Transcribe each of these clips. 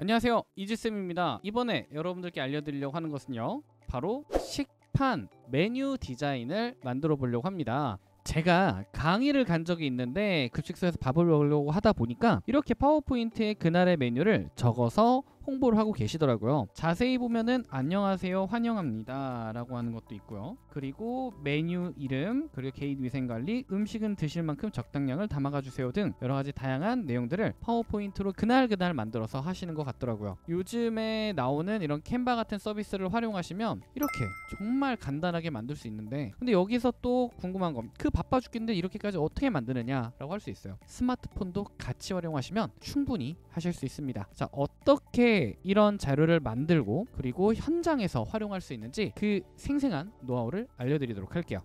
안녕하세요, 이지쌤입니다. 이번에 여러분들께 알려드리려고 하는 것은요, 바로 식판 메뉴 디자인을 만들어 보려고 합니다. 제가 강의를 간 적이 있는데 급식소에서 밥을 먹으려고 하다 보니까 이렇게 파워포인트에 그날의 메뉴를 적어서 홍보를 하고 계시더라고요. 자세히 보면은 안녕하세요, 환영합니다 라고 하는 것도 있고요. 그리고 메뉴 이름, 그리고 개인위생관리, 음식은 드실 만큼 적당량을 담아가 주세요 등 여러가지 다양한 내용들을 파워포인트로 그날 만들어서 하시는 것 같더라고요. 요즘에 나오는 이런 캔바 같은 서비스를 활용하시면 이렇게 정말 간단하게 만들 수 있는데, 근데 여기서 또 궁금한 건 그 바빠 죽겠는데 이렇게까지 어떻게 만드느냐 라고 할 수 있어요. 스마트폰도 같이 활용하시면 충분히 하실 수 있습니다. 자, 어떻게 이런 자료를 만들고 그리고 현장에서 활용할 수 있는지 그 생생한 노하우를 알려드리도록 할게요.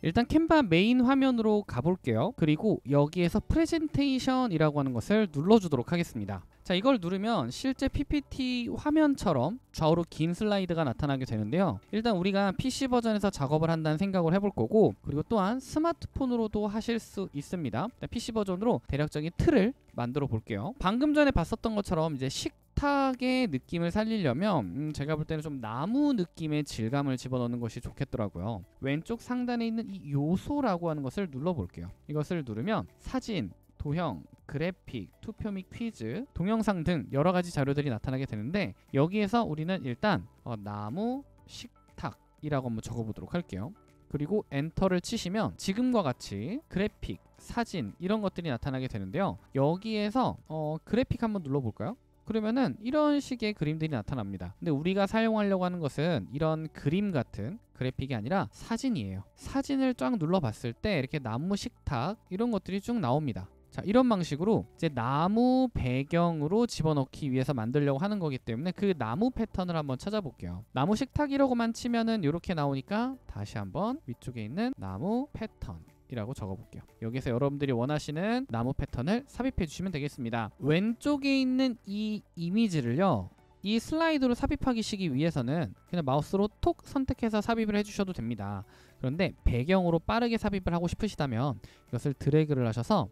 일단 캔바 메인 화면으로 가볼게요. 그리고 여기에서 프레젠테이션이라고 하는 것을 눌러주도록 하겠습니다. 자, 이걸 누르면 실제 PPT 화면처럼 좌우로 긴 슬라이드가 나타나게 되는데요. 일단 우리가 PC 버전에서 작업을 한다는 생각을 해볼 거고, 그리고 또한 스마트폰으로도 하실 수 있습니다. PC 버전으로 대략적인 틀을 만들어 볼게요. 방금 전에 봤었던 것처럼 이제 식탁의 느낌을 살리려면 제가 볼 때는 좀 나무 느낌의 질감을 집어넣는 것이 좋겠더라고요. 왼쪽 상단에 있는 이 요소라고 하는 것을 눌러볼게요. 이것을 누르면 사진, 도형, 그래픽, 투표 및 퀴즈, 동영상 등 여러가지 자료들이 나타나게 되는데, 여기에서 우리는 일단 나무 식탁이라고 한번 적어보도록 할게요. 그리고 엔터를 치시면 지금과 같이 그래픽, 사진 이런 것들이 나타나게 되는데요. 여기에서 그래픽 한번 눌러볼까요? 그러면은 이런 식의 그림들이 나타납니다. 근데 우리가 사용하려고 하는 것은 이런 그림 같은 그래픽이 아니라 사진이에요. 사진을 쫙 눌러봤을 때 이렇게 나무 식탁 이런 것들이 쭉 나옵니다. 자, 이런 방식으로 이제 나무 배경으로 집어넣기 위해서 만들려고 하는 거기 때문에 그 나무 패턴을 한번 찾아볼게요. 나무 식탁이라고만 치면은 이렇게 나오니까 다시 한번 위쪽에 있는 나무 패턴 이라고 적어볼게요. 여기서 여러분들이 원하시는 나무 패턴을 삽입해 주시면 되겠습니다. 왼쪽에 있는 이 이미지를요, 이 슬라이드로 삽입하기 위해서는 그냥 마우스로 톡 선택해서 삽입을 해주셔도 됩니다. 그런데 배경으로 빠르게 삽입을 하고 싶으시다면 이것을 드래그를 하셔서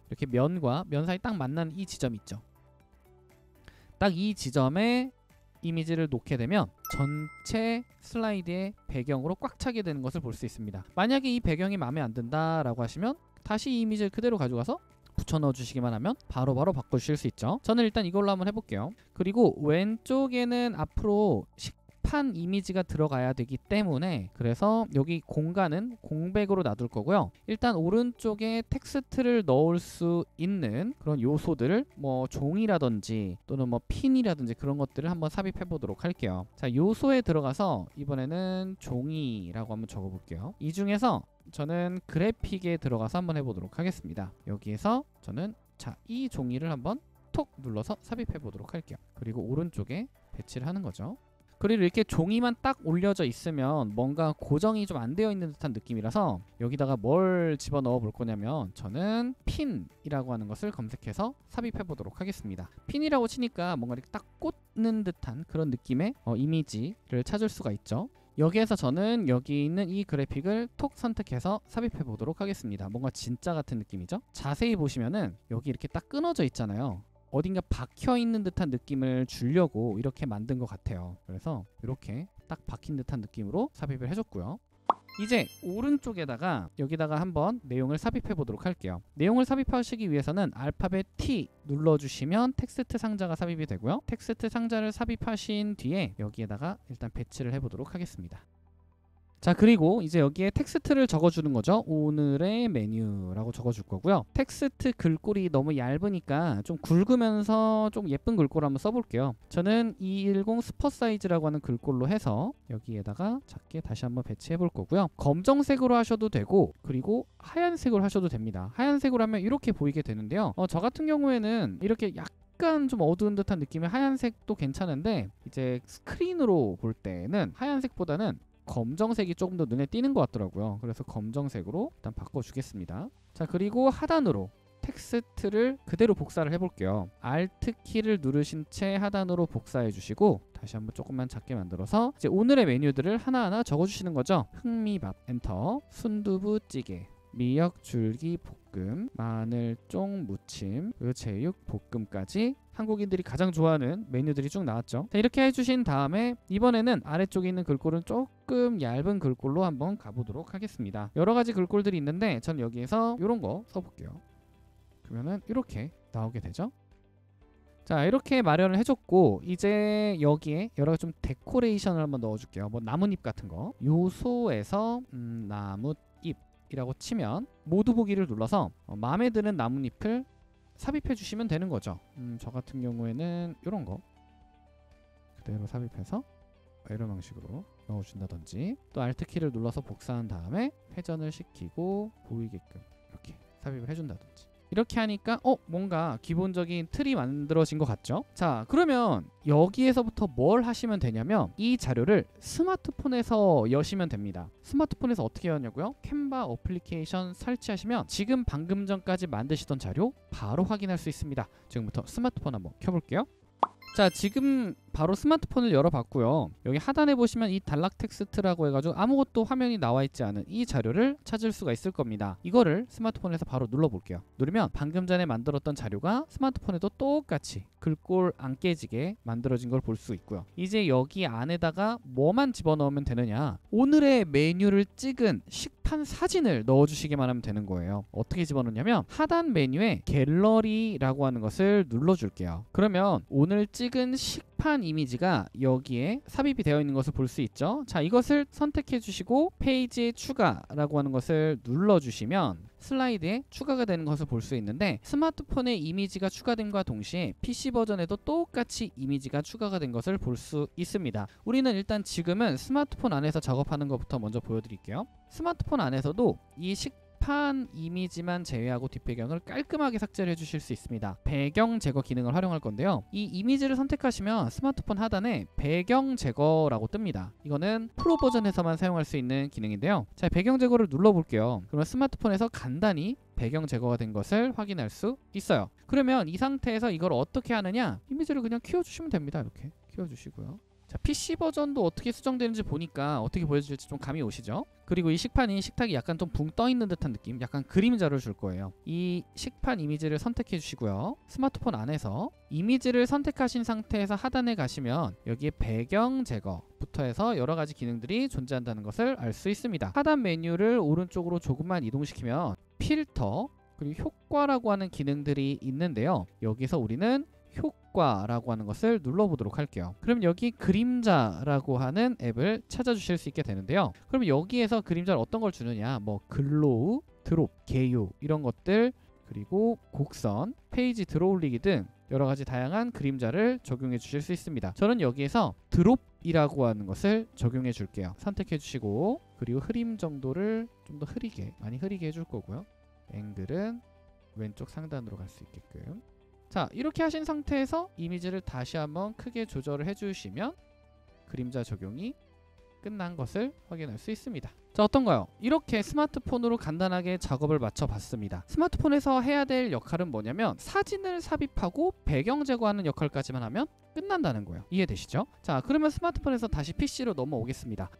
이렇게 면과 면 사이 딱 만나는 이 지점 있죠. 딱 이 지점에 이미지를 놓게 되면 전체 슬라이드의 배경으로 꽉 차게 되는 것을 볼 수 있습니다. 만약에 이 배경이 마음에 안 든다라고 하시면 다시 이 이미지를 그대로 가져가서 붙여 넣어 주시기만 하면 바로바로 바꿔주실 수 있죠. 저는 일단 이걸로 한번 해볼게요. 그리고 왼쪽에는 앞으로 식판 이미지가 들어가야 되기 때문에, 그래서 여기 공간은 공백으로 놔둘 거고요. 일단 오른쪽에 텍스트를 넣을 수 있는 그런 요소들을 뭐 종이라든지 또는 뭐 핀이라든지 그런 것들을 한번 삽입해 보도록 할게요. 자, 요소에 들어가서 이번에는 종이라고 한번 적어 볼게요. 이 중에서 저는 그래픽에 들어가서 한번 해보도록 하겠습니다. 여기에서 저는 이 종이를 한번 톡 눌러서 삽입해 보도록 할게요. 그리고 오른쪽에 배치를 하는 거죠. 그리고 이렇게 종이만 딱 올려져 있으면 뭔가 고정이 좀 안 되어 있는 듯한 느낌이라서 여기다가 뭘 집어넣어 볼 거냐면, 저는 핀이라고 하는 것을 검색해서 삽입해 보도록 하겠습니다. 핀이라고 치니까 뭔가 이렇게 딱 꽂는 듯한 그런 느낌의 이미지를 찾을 수가 있죠. 여기에서 저는 여기 있는 이 그래픽을 톡 선택해서 삽입해 보도록 하겠습니다. 뭔가 진짜 같은 느낌이죠. 자세히 보시면은 여기 이렇게 딱 끊어져 있잖아요. 어딘가 박혀있는 듯한 느낌을 주려고 이렇게 만든 것 같아요. 그래서 이렇게 딱 박힌 듯한 느낌으로 삽입을 해줬고요. 이제 오른쪽에다가 여기다가 한번 내용을 삽입해 보도록 할게요. 내용을 삽입하시기 위해서는 알파벳 T 눌러주시면 텍스트 상자가 삽입이 되고요. 텍스트 상자를 삽입하신 뒤에 여기에다가 일단 배치를 해보도록 하겠습니다. 자, 그리고 이제 여기에 텍스트를 적어주는 거죠. 오늘의 메뉴라고 적어줄 거고요. 텍스트 글꼴이 너무 얇으니까 좀 굵으면서 좀 예쁜 글꼴을 한번 써볼게요. 저는 210 스퍼 사이즈라고 하는 글꼴로 해서 여기에다가 작게 다시 한번 배치해 볼 거고요. 검정색으로 하셔도 되고, 그리고 하얀색으로 하셔도 됩니다. 하얀색으로 하면 이렇게 보이게 되는데요. 저 같은 경우에는 이렇게 약간 좀 어두운 듯한 느낌의 하얀색도 괜찮은데, 이제 스크린으로 볼 때는 하얀색보다는 검정색이 조금 더 눈에 띄는 것 같더라고요. 그래서 검정색으로 일단 바꿔주겠습니다. 자, 그리고 하단으로 텍스트를 그대로 복사를 해볼게요. Alt 키를 누르신 채 하단으로 복사해 주시고 다시 한번 조금만 작게 만들어서 이제 오늘의 메뉴들을 하나하나 적어주시는 거죠. 흑미밥 엔터, 순두부찌개, 미역 줄기 볶음, 마늘 쫑 무침, 그리고 제육 볶음까지 한국인들이 가장 좋아하는 메뉴들이 쭉 나왔죠. 자, 이렇게 해주신 다음에 이번에는 아래쪽에 있는 글꼴은 조금 얇은 글꼴로 한번 가보도록 하겠습니다. 여러 가지 글꼴들이 있는데 전 여기에서 이런 거 써볼게요. 그러면은 이렇게 나오게 되죠. 자, 이렇게 마련을 해줬고 이제 여기에 여러 가지 좀 데코레이션을 한번 넣어줄게요. 뭐 나뭇잎 같은 거 요소에서 나뭇잎이라고 치면 모두 보기를 눌러서 마음에 드는 나뭇잎을 삽입해 주시면 되는 거죠. 저 같은 경우에는 이런 거 그대로 삽입해서 이런 방식으로 넣어준다든지, 또 Alt키를 눌러서 복사한 다음에 회전을 시키고 보이게끔 이렇게 삽입을 해준다든지, 이렇게 하니까 뭔가 기본적인 틀이 만들어진 것 같죠? 자, 그러면 여기에서부터 뭘 하시면 되냐면 이 자료를 스마트폰에서 여시면 됩니다. 스마트폰에서 어떻게 하냐고요? 캔바 어플리케이션 설치하시면 지금 방금 전까지 만드시던 자료 바로 확인할 수 있습니다. 지금부터 스마트폰 한번 켜볼게요. 자, 지금 바로 스마트폰을 열어봤고요. 여기 하단에 보시면 이 단락 텍스트라고 해가지고 아무것도 화면이 나와 있지 않은 이 자료를 찾을 수가 있을 겁니다. 이거를 스마트폰에서 바로 눌러볼게요. 누르면 방금 전에 만들었던 자료가 스마트폰에도 똑같이 글꼴 안 깨지게 만들어진 걸 볼 수 있고요. 이제 여기 안에다가 뭐만 집어넣으면 되느냐, 오늘의 메뉴를 찍은 식판 사진을 넣어주시기만 하면 되는 거예요. 어떻게 집어넣냐면 하단 메뉴에 갤러리라고 하는 것을 눌러줄게요. 그러면 오늘 찍은 식판 이미지가 여기에 삽입이 되어 있는 것을 볼 수 있죠. 자, 이것을 선택해 주시고 페이지에 추가라고 하는 것을 눌러주시면 슬라이드에 추가가 되는 것을 볼 수 있는데, 스마트폰에 이미지가 추가됨과 동시에 PC 버전에도 똑같이 이미지가 추가가 된 것을 볼 수 있습니다. 우리는 일단 지금은 스마트폰 안에서 작업하는 것부터 먼저 보여드릴게요. 스마트폰 안에서도 이 식판 이미지만 제외하고 뒷배경을 깔끔하게 삭제를 해주실 수 있습니다. 배경 제거 기능을 활용할 건데요. 이 이미지를 선택하시면 스마트폰 하단에 배경 제거라고 뜹니다. 이거는 프로 버전에서만 사용할 수 있는 기능인데요. 자, 배경 제거를 눌러볼게요. 그러면 스마트폰에서 간단히 배경 제거가 된 것을 확인할 수 있어요. 그러면 이 상태에서 이걸 어떻게 하느냐, 이미지를 그냥 키워주시면 됩니다. 이렇게 키워주시고요. 자, PC 버전도 어떻게 수정되는지 보니까 어떻게 보여줄지 좀 감이 오시죠? 그리고 이 식판이 식탁이 약간 좀 붕 떠있는 듯한 느낌, 약간 그림자를 줄 거예요. 이 식판 이미지를 선택해 주시고요. 스마트폰 안에서 이미지를 선택하신 상태에서 하단에 가시면 여기에 배경 제거부터 해서 여러 가지 기능들이 존재한다는 것을 알 수 있습니다. 하단 메뉴를 오른쪽으로 조금만 이동시키면 필터 그리고 효과라고 하는 기능들이 있는데요. 여기서 우리는 효과라고 하는 것을 눌러보도록 할게요. 그럼 여기 그림자라고 하는 앱을 찾아주실 수 있게 되는데요. 그럼 여기에서 그림자를 어떤 걸 주느냐, 뭐 글로우, 드롭, 개요 이런 것들, 그리고 곡선, 페이지 들어올리기 등 여러 가지 다양한 그림자를 적용해 주실 수 있습니다. 저는 여기에서 드롭이라고 하는 것을 적용해 줄게요. 선택해 주시고, 그리고 흐림 정도를 좀 더 흐리게, 많이 흐리게 해줄 거고요. 앵글은 왼쪽 상단으로 갈 수 있게끔. 자, 이렇게 하신 상태에서 이미지를 다시 한번 크게 조절을 해주시면 그림자 적용이 끝난 것을 확인할 수 있습니다. 자, 어떤가요? 이렇게 스마트폰으로 간단하게 작업을 마쳐봤습니다. 스마트폰에서 해야 될 역할은 뭐냐면 사진을 삽입하고 배경 제거하는 역할까지만 하면 끝난다는 거예요. 이해되시죠? 자, 그러면 스마트폰에서 다시 PC로 넘어오겠습니다.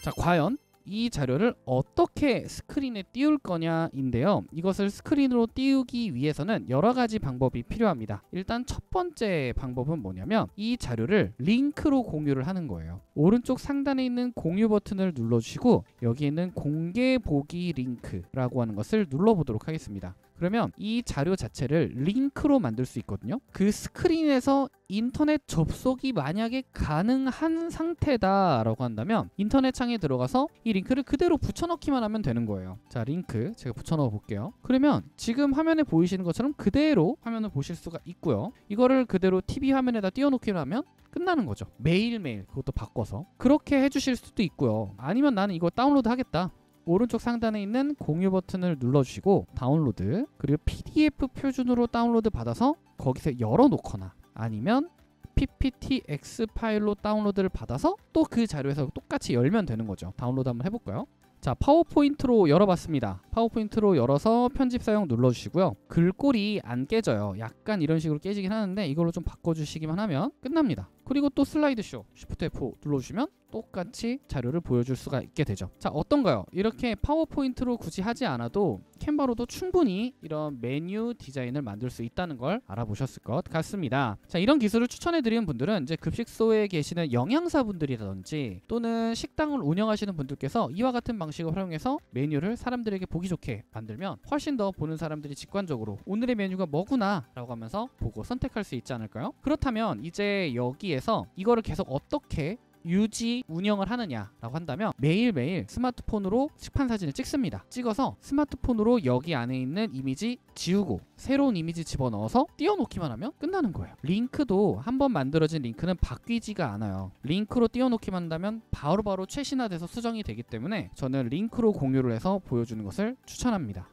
자, 과연 이 자료를 어떻게 스크린에 띄울 거냐인데요. 이것을 스크린으로 띄우기 위해서는 여러 가지 방법이 필요합니다. 일단 첫 번째 방법은 뭐냐면 이 자료를 링크로 공유를 하는 거예요. 오른쪽 상단에 있는 공유 버튼을 눌러주시고 여기 있는 공개 보기 링크라고 하는 것을 눌러보도록 하겠습니다. 그러면 이 자료 자체를 링크로 만들 수 있거든요. 그 스크린에서 인터넷 접속이 만약에 가능한 상태다라고 한다면 인터넷 창에 들어가서 이 링크를 그대로 붙여넣기만 하면 되는 거예요. 자, 링크 제가 붙여넣어 볼게요. 그러면 지금 화면에 보이시는 것처럼 그대로 화면을 보실 수가 있고요. 이거를 그대로 TV 화면에다 띄워놓기로 하면 끝나는 거죠. 매일매일 그것도 바꿔서 그렇게 해주실 수도 있고요. 아니면 나는 이거 다운로드 하겠다. 오른쪽 상단에 있는 공유 버튼을 눌러주시고 다운로드, 그리고 PDF 표준으로 다운로드 받아서 거기서 열어놓거나 아니면 PPTX 파일로 다운로드를 받아서 또 그 자료에서 똑같이 열면 되는 거죠. 다운로드 한번 해볼까요? 자, 파워포인트로 열어봤습니다. 파워포인트로 열어서 편집 사용 눌러주시고요. 글꼴이 안 깨져요. 약간 이런 식으로 깨지긴 하는데 이걸로 좀 바꿔주시기만 하면 끝납니다. 그리고 또 슬라이드 쇼 Shift F5 눌러주시면 똑같이 자료를 보여줄 수가 있게 되죠. 자, 어떤가요? 이렇게 파워포인트로 굳이 하지 않아도 캔바로도 충분히 이런 메뉴 디자인을 만들 수 있다는 걸 알아보셨을 것 같습니다. 자, 이런 기술을 추천해드리는 분들은 이제 급식소에 계시는 영양사분들이라든지 또는 식당을 운영하시는 분들께서 이와 같은 방식을 활용해서 메뉴를 사람들에게 보기 좋게 만들면 훨씬 더 보는 사람들이 직관적으로 오늘의 메뉴가 뭐구나 라고 하면서 보고 선택할 수 있지 않을까요? 그렇다면 이제 여기에서 이거를 계속 어떻게 유지 운영을 하느냐라고 한다면 매일매일 스마트폰으로 식판 사진을 찍습니다. 찍어서 스마트폰으로 여기 안에 있는 이미지 지우고 새로운 이미지 집어넣어서 띄워놓기만 하면 끝나는 거예요. 링크도 한번 만들어진 링크는 바뀌지가 않아요. 링크로 띄워놓기만 한다면 바로바로 최신화돼서 수정이 되기 때문에 저는 링크로 공유를 해서 보여주는 것을 추천합니다.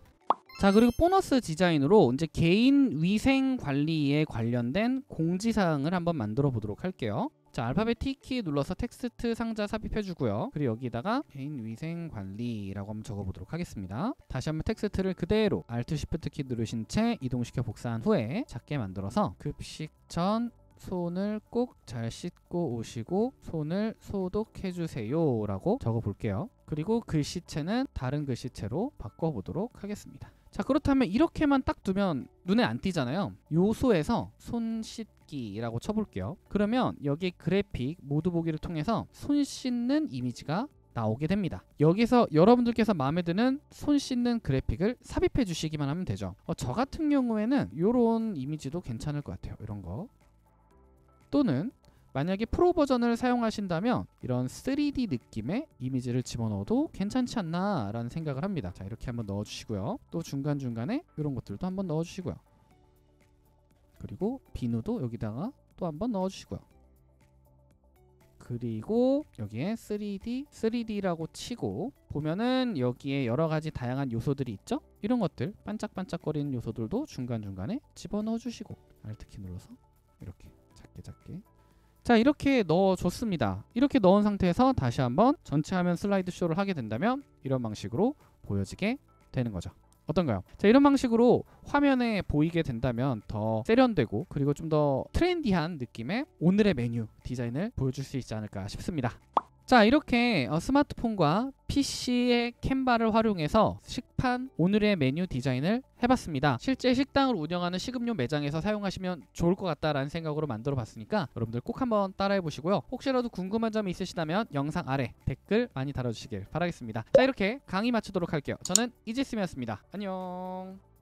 자, 그리고 보너스 디자인으로 이제 개인 위생 관리에 관련된 공지사항을 한번 만들어 보도록 할게요. 자, 알파벳 T키 눌러서 텍스트 상자 삽입해 주고요. 그리고 여기다가 개인 위생 관리라고 한번 적어 보도록 하겠습니다. 다시 한번 텍스트를 그대로 Alt Shift 키 누르신 채 이동시켜 복사한 후에 작게 만들어서 급식 전 손을 꼭 잘 씻고 오시고 손을 소독해 주세요 라고 적어 볼게요. 그리고 글씨체는 다른 글씨체로 바꿔 보도록 하겠습니다. 자, 그렇다면 이렇게만 딱 두면 눈에 안 띄잖아요. 요소에서 손 씻기라고 쳐볼게요. 그러면 여기 그래픽 모두 보기를 통해서 손 씻는 이미지가 나오게 됩니다. 여기서 여러분들께서 마음에 드는 손 씻는 그래픽을 삽입해 주시기만 하면 되죠. 저 같은 경우에는 이런 이미지도 괜찮을 것 같아요. 이런 거. 또는 만약에 프로 버전을 사용하신다면 이런 3D 느낌의 이미지를 집어넣어도 괜찮지 않나 라는 생각을 합니다. 자, 이렇게 한번 넣어주시고요. 또 중간중간에 이런 것들도 한번 넣어주시고요. 그리고 비누도 여기다가 또 한번 넣어주시고요. 그리고 여기에 3D라고 치고 보면은 여기에 여러가지 다양한 요소들이 있죠? 이런 것들 반짝반짝거리는 요소들도 중간중간에 집어넣어 주시고 Alt키 눌러서 이렇게 작게 자, 이렇게 넣어줬습니다. 이렇게 넣은 상태에서 다시 한번 전체 화면 슬라이드 쇼를 하게 된다면 이런 방식으로 보여지게 되는 거죠. 어떤가요? 자, 이런 방식으로 화면에 보이게 된다면 더 세련되고 그리고 좀 더 트렌디한 느낌의 오늘의 메뉴 디자인을 보여줄 수 있지 않을까 싶습니다. 자, 이렇게 스마트폰과 PC의 캔바를 활용해서 식판 오늘의 메뉴 디자인을 해봤습니다. 실제 식당을 운영하는 식음료 매장에서 사용하시면 좋을 것 같다라는 생각으로 만들어 봤으니까 여러분들 꼭 한번 따라해 보시고요. 혹시라도 궁금한 점이 있으시다면 영상 아래 댓글 많이 달아주시길 바라겠습니다. 자, 이렇게 강의 마치도록 할게요. 저는 이지쌤이었습니다. 안녕.